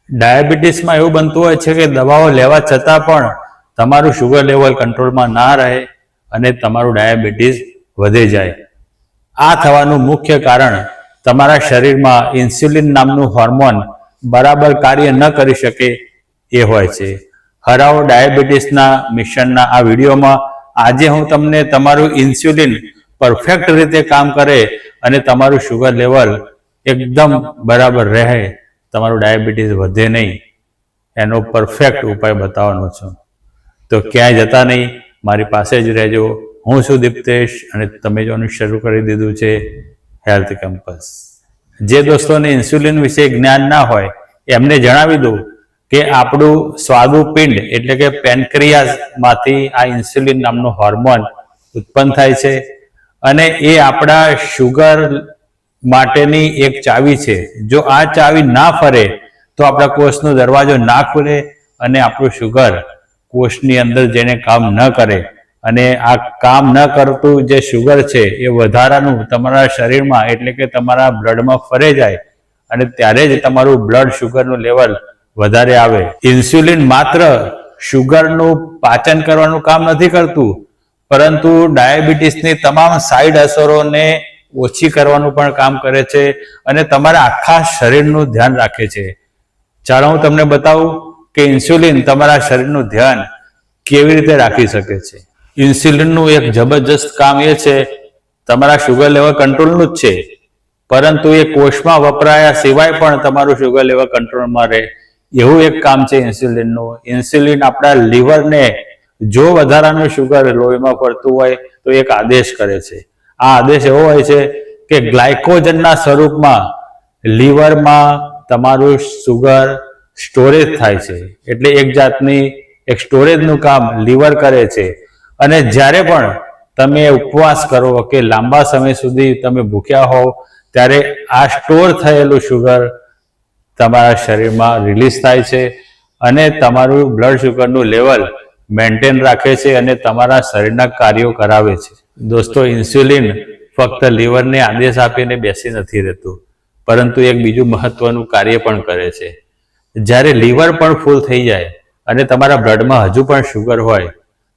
ડાયાબિટીસમાં એવું બનતું હોય છે કે દવાઓ લેવા છતાં પણ તમારું શુગર લેવલ કંટ્રોલમાં ના રહે અને તમારું ડાયાબિટીસ વધી જાય. આ થવાનું મુખ્ય કારણ તમારા શરીરમાં ઇન્સ્યુલિન નામનું હોર્મોન બરાબર કાર્ય ન કરી શકે એ હોય છે. હરાવો ડાયાબિટીસના મિશનના આ વિડીયોમાં આજે હું તમને તમારું ઇન્સ્યુલિન પરફેક્ટ રીતે કામ કરે અને તમારું શુગર લેવલ એકદમ બરાબર રહે, તમારું ડાયાબિટીસ વધે નહીં, એનો પરફેક્ટ ઉપાય બતાવવાનો છું. તો ક્યાંય જતા નહીં, મારી પાસે જ રહેજો. હું છું દીપ્તેશ અને તમે જોવાનું શરૂ કરી દીધું છે હેલ્થ કેમ્પસ. જે દોસ્તોને ઇન્સ્યુલિન વિશે જ્ઞાન ના હોય એમને જણાવી દઉં કે આપણું સ્વાદુપિંડ એટલે કે પેનક્રિયાસમાંથી આ ઇન્સ્યુલિન નામનો હોર્મોન ઉત્પન્ન થાય છે અને એ આપણા શુગર માટેની એક ચાવી છે. જો આ ચાવી ના ફરે તો આપણા કોષનો દરવાજો ના ખુલે અને આપણું શુગર કોષની અંદર જઈને કામ ન કરે અને આ કામ ન કરતું જે શુગર છે એ વધારાનું તમારા શરીરમાં એટલે કે તમારા બ્લડમાં ફરે જાય અને ત્યારે જ તમારું બ્લડ શુગરનું લેવલ વધારે આવે. ઇન્સ્યુલિન માત્ર શુગરનું પાચન કરવાનું કામ નથી કરતું, પરંતુ ડાયાબિટીસની તમામ સાઈડ અસરોને ઓછી કરવાનું પણ કામ કરે છે અને તમારા આખા શરીરનું ધ્યાન રાખે છે. ચાલો હું તમને બતાવું કે ઇન્સ્યુલિન તમારા શરીરનું ધ્યાન કેવી રીતે રાખી શકે છે. ઇન્સ્યુલિનનું એક જબરજસ્ત કામ એ છે, તમારા શુગર લેવલ કંટ્રોલનું જ છે, પરંતુ એ કોષમાં વપરાયા સિવાય પણ તમારું શુગર લેવલ કંટ્રોલમાં રહે એવું એક કામ છે ઇન્સ્યુલિનનું. ઇન્સ્યુલિન આપણા લીવરને જો વધારાનું શુગર લોહીમાં ફરતું હોય તો એક આદેશ કરે છે. આ આદેશ એવો હોય છે કે ગ્લાયકોજનના સ્વરૂપમાં લીવરમાં તમારું શુગર સ્ટોરેજ થાય છે. એટલે એક જાતની એક સ્ટોરેજનું કામ લીવર કરે છે અને જ્યારે પણ તમે ઉપવાસ કરો કે લાંબા સમય સુધી તમે ભૂખ્યા હોવ ત્યારે આ સ્ટોર થયેલું શુગર તમારા શરીરમાં રિલીઝ થાય છે અને તમારું બ્લડ શુગરનું લેવલ મેન્ટેન રાખે છે અને તમારા શરીરના કાર્યો કરાવે છે. દોસ્તો, ઇન્સ્યુલિન ફક્ત લીવરને આદેશ આપીને બેસી નથી રહેતું, પરંતુ એક બીજું મહત્વનું કાર્ય પણ કરે છે. જ્યારે લીવર પણ ફૂલ થઈ જાય અને તમારા બ્લડમાં હજુ પણ શુગર હોય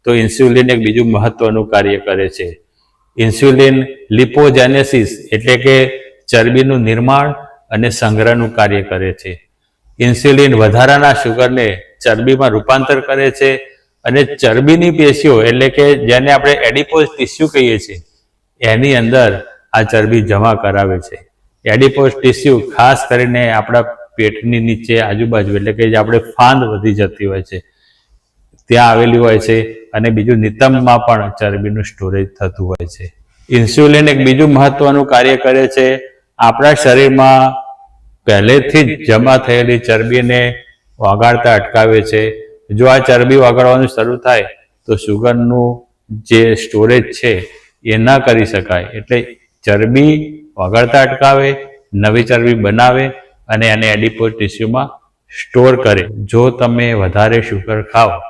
તો ઇન્સ્યુલિન એક બીજું મહત્વનું કાર્ય કરે છે. ઇન્સ્યુલિન લિપોજેનેસિસ એટલે કે ચરબીનું નિર્માણ અને સંગ્રહનું કાર્ય કરે છે. ઇન્સ્યુલિન વધારાના શુગરને ચરબીમાં રૂપાંતર કરે છે અને ચરબીની પેશીઓ એટલે કે જેને આપણે એડિપોઝ ટિશ્યુ કહીએ છીએ એની અંદર આ ચરબી જમા કરાવે છે. એડિપોઝ ટિશ્યુ ખાસ કરીને આપણા પેટની નીચે આજુબાજુ એટલે કે જે આપણે ફાંદ વધી જતી હોય છે ત્યાં આવેલી હોય છે અને બીજું નિતંબમાં પણ ચરબીનું સ્ટોરેજ થતું હોય છે. ઇન્સ્યુલિન એક બીજું મહત્વનું કાર્ય કરે છે, આપણા શરીરમાં પહેલેથી જ જમા થયેલી ચરબીને ઓગાળતા અટકાવે છે. જો આ ચરબી ઓગાળવાનું શરૂ થાય તો શુગરનું જે સ્ટોરેજ છે એ ન કરી શકાય. એટલે ચરબી ઓગાળતા અટકાવે, નવી ચરબી બનાવે અને એને એડિપોઝ ટિશ્યુમાં સ્ટોર કરે. જો તમે વધારે શુગર ખાઓ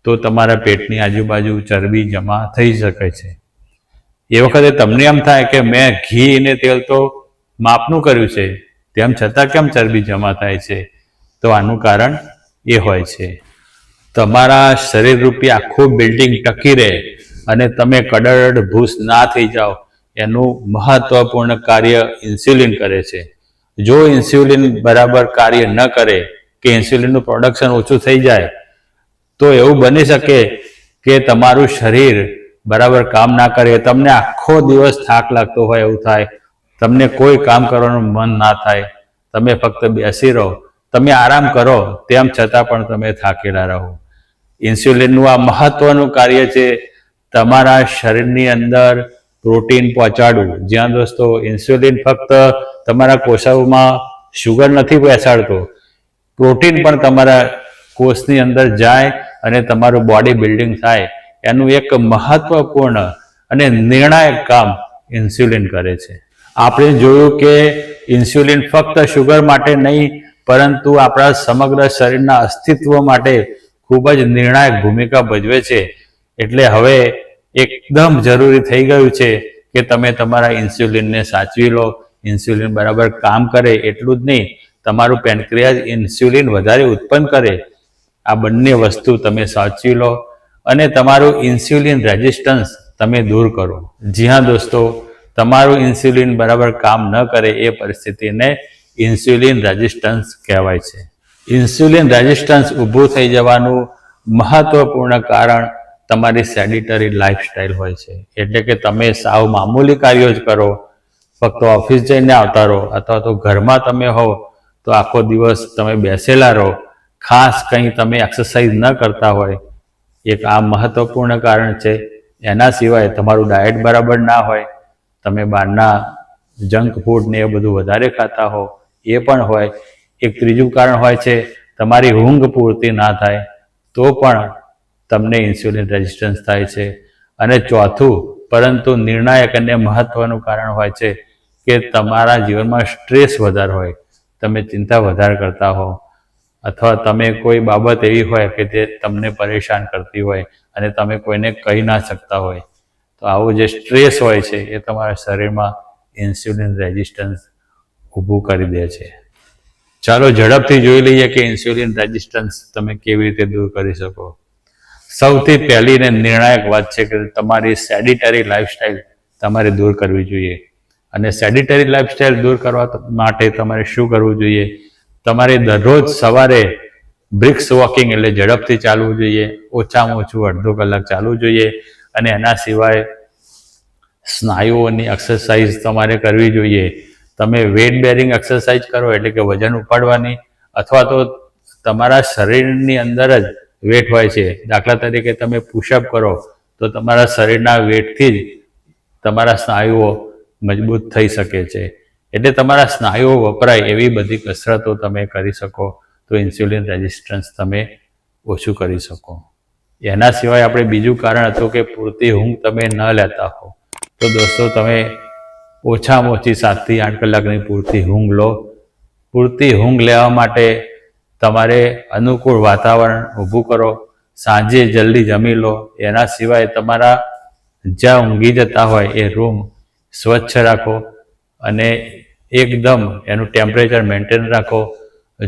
તો તમારા પેટની આજુબાજુ ચરબી જમા થઈ શકે છે. એ વખતે તમને એમ થાય કે મેં ઘી અને તેલ તો માપનું કર્યું છે, તેમ છતાં કેમ ચરબી જમા થાય છે? તો આનું કારણ એ હોય છે, તમારા શરીર રૂપી આખું બિલ્ડિંગ ટકી રહે અને તમે કડડ ભૂસ ના થઈ જાઓ એનું મહત્વપૂર્ણ કાર્ય ઇન્સ્યુલિન કરે છે. જો ઇન્સ્યુલિન બરાબર કાર્ય ન કરે કે ઇન્સ્યુલિનનું પ્રોડક્શન ઓછું થઈ જાય તો એવું બની શકે કે તમારું શરીર બરાબર કામ ના કરે, તમને આખો દિવસ થાક લાગતો હોય એવું થાય, તમને કોઈ કામ કરવાનું મન ના થાય, તમે ફક્ત બેસી રહો, તમે આરામ કરો તેમ છતાં પણ તમે થાકેલા રહો. ઇન્સ્યુલિનનું આ મહત્વનું કાર્ય છે તમારા શરીરની અંદર પ્રોટીન પહોંચાડવું. જ્યાં દોસ્તો ઇન્સ્યુલિન ફક્ત તમારા કોષોમાં શુગર નથી બેસાડતો, પ્રોટીન પણ તમારા કોષની અંદર જાય અને તમારું બોડી બિલ્ડિંગ થાય. એનું એક મહત્વપૂર્ણ અને નિર્ણાયક કામ ઇન્સ્યુલિન કરે છે. આપણે જોયું કે ઇન્સ્યુલિન ફક્ત શુગર માટે નહીં પરંતુ આપણા સમગ્ર શરીરના અસ્તિત્વ માટે ખૂબ જ નિર્ણાયક ભૂમિકા ભજવે છે. એટલે હવે એકદમ જરૂરી થઈ ગયું છે કે તમે તમારા ઇન્સ્યુલિનને સાચવી લો. ઇન્સ્યુલિન બરાબર કામ કરે એટલું જ નહીં, તમારું પેનક્રિયાસ ઇન્સ્યુલિન વધારે ઉત્પન્ન કરે, આ બંને વસ્તુ તમે સાચવી લો અને તમારું ઇન્સ્યુલિન રેઝિસ્ટન્સ તમે દૂર કરો. જી હા દોસ્તો, તમારું ઇન્સ્યુલિન બરાબર કામ ન કરે એ પરિસ્થિતિને ઇન્સ્યુલિન રેઝિસ્ટન્સ કહેવાય છે. ઇન્સ્યુલિન રેઝિસ્ટન્સ ઊભું થઈ જવાનું મહત્વપૂર્ણ કારણ તમારી સેડિટરી લાઈફસ્ટાઈલ હોય છે. એટલે કે તમે સાવ મામૂલી કાર્યો જ કરો, ફક્ત ઓફિસ જઈને આવતા રહો, અથવા તો ઘરમાં તમે હો તો આખો દિવસ તમે બેસેલા રહો, ખાસ કંઈ તમે એક્સરસાઇઝ ન કરતા હોય, એક આ મહત્વપૂર્ણ કારણ છે. એના સિવાય તમારું ડાયટ બરાબર ના હોય, તમે બહારના જંક ફૂડ ને એ બધું વધારે ખાતા હો, એ પણ હોય. એક ત્રીજું કારણ હોય છે તમારી ઊંઘ પૂરતી ના થાય તો પણ તમને ઇન્સ્યુલિન રેઝિસ્ટન્સ થાય છે. અને ચોથું પરંતુ નિર્ણાયક અને મહત્વનું કારણ હોય છે કે તમારા જીવનમાં સ્ટ્રેસ વધારે હોય, તમે ચિંતા વધારે કરતા હો, અથવા તમે કોઈ બાબત એવી હોય કે જે તમને પરેશાન કરતી હોય અને તમે કોઈને કહી ના શકતા હોય, તો આવું જે સ્ટ્રેસ હોય છે એ તમારા શરીરમાં ઇન્સ્યુલિન રેઝિસ્ટન્સ ઊભું કરી દે છે. ચાલો ઝડપથી જોઈ લઈએ કે ઇન્સ્યુલિન રેઝિસ્ટન્સ તમે કેવી રીતે દૂર કરી શકો. સૌથી પહેલી ને નિર્ણાયક વાત છે કે તમારી સેડિટરી લાઈફસ્ટાઈલ તમારે દૂર કરવી જોઈએ. અને સેડિટરી લાઈફસ્ટાઈલ દૂર કરવા માટે તમારે શું કરવું જોઈએ? તમારે દરરોજ સવારે બ્રિક્સ વોકિંગ એટલે ઝડપથી ચાલવું જોઈએ, ઓછામાં ઓછું અડધો કલાક ચાલવું જોઈએ. અને એના સિવાય સ્નાયુઓની એક્સરસાઇઝ તમારે કરવી જોઈએ. તમે વેટ બેરિંગ એક્સરસાઇઝ કરો એટલે કે વજન ઉપાડવાની, અથવા તો તમારા શરીરની અંદર જ વેટ હોય છે. દાખલા તરીકે તમે પુશઅપ કરો તો તમારા શરીરના વેટથી જ તમારા સ્નાયુઓ મજબૂત થઈ શકે છે. એટલે તમારા સ્નાયુઓ વપરાય એવી બધી કસરતો તમે કરી શકો તો ઇન્સ્યુલિન રેઝિસ્ટન્સ તમે ઓછું કરી શકો. એના સિવાય આપણે બીજું કારણ હતું કે પૂરતી ઊંઘ તમે ન લેતા હો. તો દોસ્તો, તમે ઓછામાં ઓછી 7 થી 8 કલાકની પૂરતી ઊંઘ લો. પૂરતી ઊંઘ લેવા માટે તમારે અનુકૂળ વાતાવરણ ઊભું કરો, સાંજે જલ્દી જમી લો. એના સિવાય તમારા જ્યાં ઊંઘી જતા હોય એ રૂમ સ્વચ્છ રાખો અને એકદમ એનું ટેમ્પરેચર મેન્ટેન રાખો.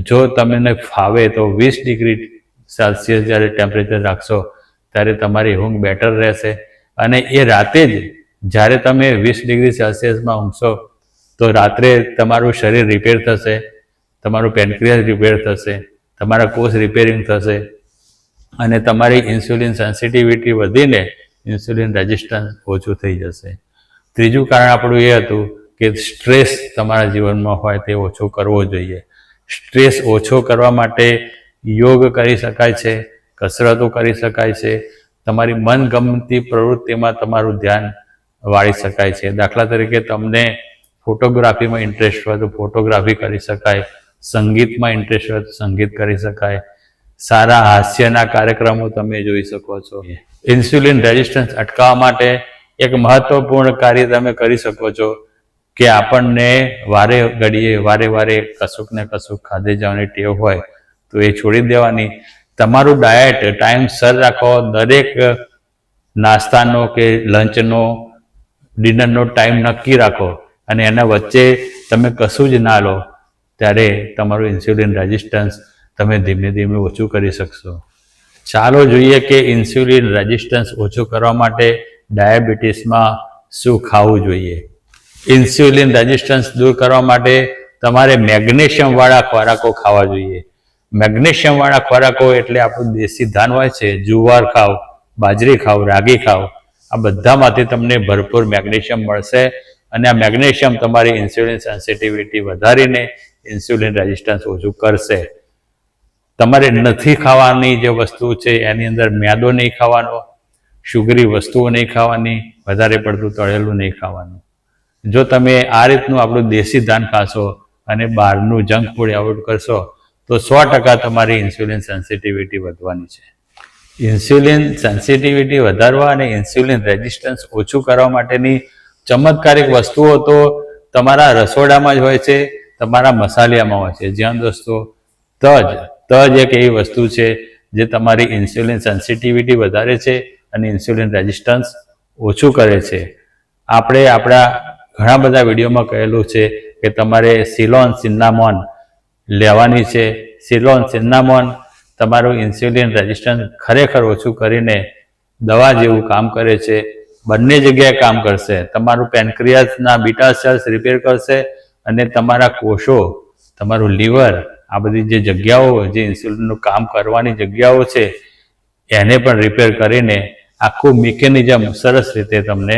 જો તમને ફાવે તો 20 ડિગ્રી સેલ્સિયસ જ્યારે ટેમ્પરેચર રાખશો ત્યારે તમારી ઊંઘ બેટર રહેશે. અને એ રાતે જ જ્યારે તમે 20 ડિગ્રી સેલ્સિયસમાં ઊંઘશો તો રાત્રે તમારું શરીર રિપેર થશે, તમારું પેનક્રિયાસ રિપેર થશે, તમારા કોષ રિપેરિંગ થશે અને તમારી ઇન્સ્યુલિન સેન્સિટિવિટી વધીને ઇન્સ્યુલિન રેઝિસ્ટન્સ ઓછું થઈ જશે. ત્રીજું કારણ આપણું એ હતું કે સ્ટ્રેસ તમારા જીવનમાં હોય તે ઓછો કરવો જોઈએ. સ્ટ્રેસ ઓછો કરવા માટે યોગ કરી શકાય છે, કસરતો કરી શકાય છે, તમારી મનગમતી પ્રવૃત્તિમાં તમારું ધ્યાન વાળી શકાય છે. દાખલા તરીકે તમને ફોટોગ્રાફીમાં ઇન્ટરેસ્ટ હોય તો ફોટોગ્રાફી કરી શકાય, સંગીતમાં ઇન્ટરેસ્ટ હોય તો સંગીત કરી શકાય, સારા હાસ્યના કાર્યક્રમો તમે જોઈ શકો છો. ઇન્સ્યુલિન રેઝિસ્ટન્સ અટકાવવા માટે એક મહત્વપૂર્ણ કાર્ય તમે કરી શકો છો કે આપણને વારે વારે કશુંક ને કશુંક ખાધે જવાની ટેવ હોય તો એ છોડી દેવાની. તમારું ડાયટ ટાઈમસર રાખો. દરેક નાસ્તાનો કે લંચનો, ડિનરનો ટાઈમ નક્કી રાખો અને એના વચ્ચે તમે કશું જ ના લો, ત્યારે તમારું ઇન્સ્યુલિન રેઝિસ્ટન્સ તમે ધીમે ધીમે ઓછું કરી શકશો. ચાલો જોઈએ કે ઇન્સ્યુલિન રેઝિસ્ટન્સ ઓછું કરવા માટે ડાયાબિટીસમાં શું ખાવું જોઈએ. ઇન્સ્યુલિન રેઝિસ્ટન્સ દૂર કરવા માટે તમારે મેગ્નેશિયમવાળા ખોરાકો ખાવા જોઈએ. મેગ્નેશિયમવાળા ખોરાકો એટલે આપણું દેશી ધાન હોય છે, જુવાર ખાવ, બાજરી ખાવ, રાગી ખાવ, આ બધામાંથી તમને ભરપૂર મેગ્નેશિયમ મળશે અને આ મેગ્નેશિયમ તમારી ઇન્સ્યુલિન સેન્સિટિવિટી વધારીને ઇન્સ્યુલિન રેઝિસ્ટન્સ ઓછું કરશે. તમારે નથી ખાવાની જે વસ્તુ છે એની અંદર મેદો નહીં ખાવાનો, શુગરી વસ્તુઓ નહીં ખાવાની, વધારે પડતું તળેલું નહીં ખાવાનું. જો તમે આ રીતનું આપણું દેશી ધાન ખાશો અને બહારનું જંક ફૂડ એવોઇડ કરશો તો 100% તમારી ઇન્સ્યુલિન સેન્સિટિવિટી વધવાની છે. ઇન્સ્યુલિન સેન્સિટિવિટી વધારવા અને ઇન્સ્યુલિન રેઝિસ્ટન્સ ઓછું કરવા માટેની ચમત્કારિક વસ્તુઓ તો તમારા રસોડામાં જ હોય છે, તમારા મસાલિયામાં હોય છે. જ્યાં દોસ્તો તજ એક એવી વસ્તુ છે જે તમારી ઇન્સ્યુલિન સેન્સિટિવિટી વધારે છે અને ઇન્સ્યુલિન રેઝિસ્ટન્સ ઓછું કરે છે. આપણે આપણા ઘણા બધા વિડીયોમાં કહેલું છે કે તમારે સિલોન, સિન્નામોન લેવાની છે. સિલોન સિન્નામોન તમારું ઇન્સ્યુલિન રેઝિસ્ટન્સ ખરેખર ઓછું કરીને દવા જેવું કામ કરે છે. બંને જગ્યાએ કામ કરશે. તમારું પેનક્રિયાસના બીટા સેલ્સ રિપેર કરશે અને તમારા કોષો, તમારું લીવર, આ બધી જે જગ્યાઓ, જે ઇન્સ્યુલિનનું કામ કરવાની જગ્યાઓ છે, એને પણ રિપેર કરીને આખું મિકેનિઝમ સરસ રીતે તમને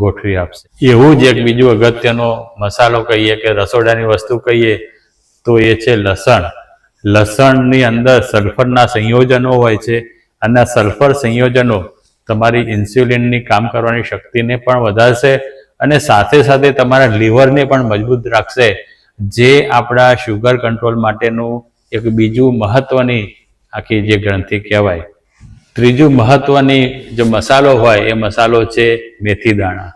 ગોઠવી આપશે. એવું જ એક બીજું અગત્યનો મસાલો કહીએ કે રસોડાની વસ્તુ કહીએ તો એ છે લસણ. લસણની અંદર સલ્ફરના સંયોજનો હોય છે અને સલ્ફર સંયોજનો તમારી ઇન્સ્યુલિનની કામ કરવાની શક્તિને પણ વધારશે અને સાથે સાથે તમારા લીવરને પણ મજબૂત રાખશે, જે આપણા શુગર કંટ્રોલ માટેનું એક બીજું મહત્વની આખી જે ગ્રંથિ કહેવાય. ત્રીજું મહત્વની જે મસાલો હોય એ મસાલો છે મેથી દાણા.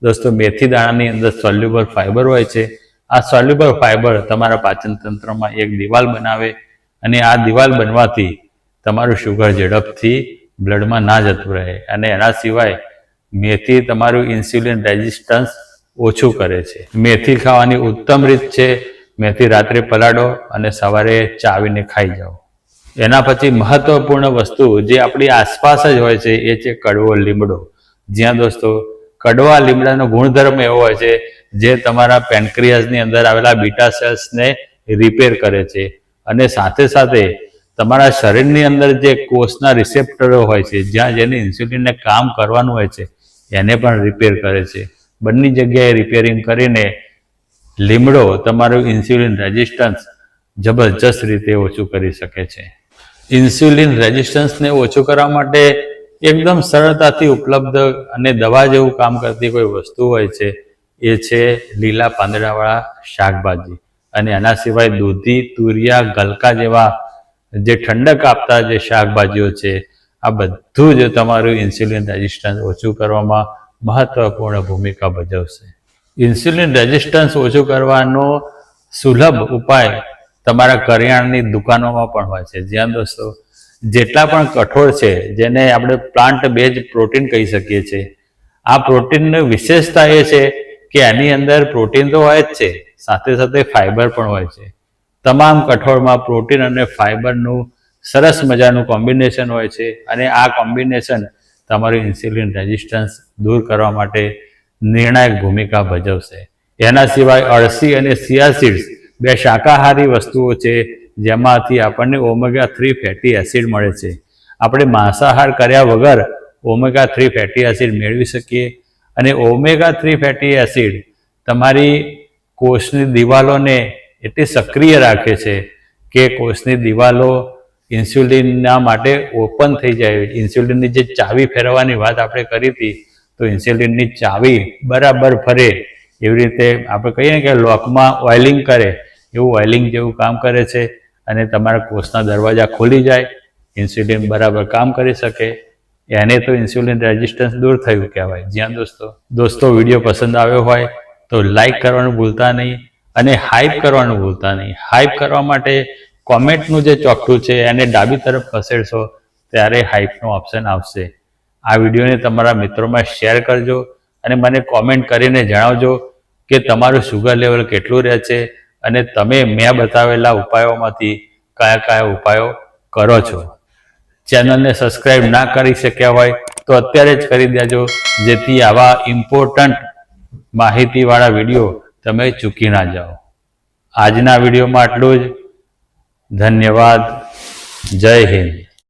દોસ્તો, મેથી દાણાની અંદર સોલ્યુબલ ફાઈબર હોય છે. આ સોલ્યુબલ ફાઈબર તમારા પાચન તંત્રમાં એક દિવાલ બનાવે અને આ દિવાલ બનવાથી તમારું શુગર ઝડપથી બ્લડમાં ના જતું રહે અને એના સિવાય મેથી તમારું ઇન્સ્યુલિન રેઝિસ્ટન્સ ઓછું કરે છે. મેથી ખાવાની ઉત્તમ રીત છે, મેથી રાત્રે પલાળો અને સવારે ચાવીને ખાઈ જાઓ. એના પછી મહત્વપૂર્ણ વસ્તુ જે આપણી આસપાસ જ હોય છે એ છે કડવો લીમડો. જ્યાં દોસ્તો કડવા લીમડાનો ગુણધર્મ એવો હોય છે જે તમારા પેનક્રિયાસની અંદર આવેલા બીટા સેલ્સને રિપેર કરે છે અને સાથે સાથે તમારા શરીરની અંદર જે કોષના રિસેપ્ટરો હોય છે, જ્યાં જેને ઇન્સ્યુલિનને કામ કરવાનું હોય છે, એને પણ રિપેર કરે છે. બંને જગ્યાએ રિપેરિંગ કરીને લીમડો તમારું ઇન્સ્યુલિન રેઝિસ્ટન્સ જબરજસ્ત રીતે ઓછું કરી શકે છે. ઇન્સ્યુલિન રેઝિસ્ટન્સને ઓછું કરવા માટે એકદમ સરળતાથી ઉપલબ્ધ અને દવા જેવું કામ કરતી કોઈ વસ્તુ હોય છે એ છે લીલા પાંદડાવાળા શાકભાજી. અને એના સિવાય દૂધી, તુરિયા, ગલકા જેવા જે ઠંડક આપતા જે શાકભાજીઓ છે, આ બધું જ તમારું ઇન્સ્યુલિન રેઝિસ્ટન્સ ઓછું કરવામાં મહત્વપૂર્ણ ભૂમિકા ભજવશે. ઇન્સ્યુલિન રેઝિસ્ટન્સ ઓછું કરવાનો સુલભ ઉપાય તમારા કરિયાણાની દુકાનોમાં પણ હોય છે. જ્યાં દોસ્તો જેટલા પણ કઠોળ છે, જેને આપણે પ્લાન્ટ બેઝ પ્રોટીન કહી શકીએ છીએ, આ પ્રોટીનની વિશેષતા એ છે કે એની અંદર પ્રોટીન તો હોય જ છે, સાથે સાથે ફાઈબર પણ હોય છે. તમામ કઠોળમાં પ્રોટીન અને ફાઈબરનું સરસ મજાનું કોમ્બિનેશન હોય છે અને આ કોમ્બિનેશન તમારું ઇન્સ્યુલિન રેઝિસ્ટન્સ દૂર કરવા માટે નિર્ણાયક ભૂમિકા ભજવશે. એના સિવાય અળસી અને સિયા સીડ્સ બે શાકાહારી વસ્તુઓ છે જેમાંથી આપણને ઓમેગા 3 ફેટી એસિડ મળે છે. આપણે માંસાહાર કર્યા વગર ઓમેગા 3 ફેટી એસિડ મેળવી શકીએ અને ઓમેગા 3 ફેટી એસિડ તમારી કોષની દિવાલોને એટલી સક્રિય રાખે છે કે કોષની દિવાલો ઇન્સ્યુલિનના માટે ઓપન થઈ જાય. ઇન્સ્યુલિનની જે ચાવી ફેરવવાની વાત આપણે કરી હતી, તો ઇન્સ્યુલિનની ચાવી બરાબર ફરે એવી રીતે આપણે કહીએ કે લોકમાં ઓઇલિંગ કરે, એવું ઓઇલિંગ જેવું કામ કરે છે અને તમારા કોષના દરવાજા ખોલી જાય, ઇન્સ્યુલિન બરાબર કામ કરી શકે. એને તો ઇન્સ્યુલિન રેઝિસ્ટન્સ દૂર થયું કહેવાય. જ્યાં દોસ્તો વિડીયો પસંદ આવ્યો હોય તો લાઈક કરવાનું ભૂલતા નહીં અને હાઇપ કરવાનું ભૂલતા નહીં. હાઇપ કરવા માટે કોમેન્ટનું જે ચોકઠું છે એને ડાબી તરફ ખસેડશો ત્યારે હાઇપનો ઓપ્શન આવશે. આ વિડીયોને તમારા મિત્રોમાં શેર કરજો અને મને કોમેન્ટ કરીને જણાવજો કે તમારું શુગર લેવલ કેટલું રહે છે અને તમે મેં બતાવેલા ઉપાયોમાંથી કયા કયા ઉપાયો કરો છો. ચેનલને સબસ્ક્રાઈબ ના કરી શક્યા હોય તો અત્યારે જ કરી દેજો, જેથી આવા ઇમ્પોર્ટન્ટ માહિતીવાળા વિડીયો તમે ચૂકી ના જાઓ. આજના વિડીયોમાં આટલું જ. ધન્યવાદ. જય હિન્દ.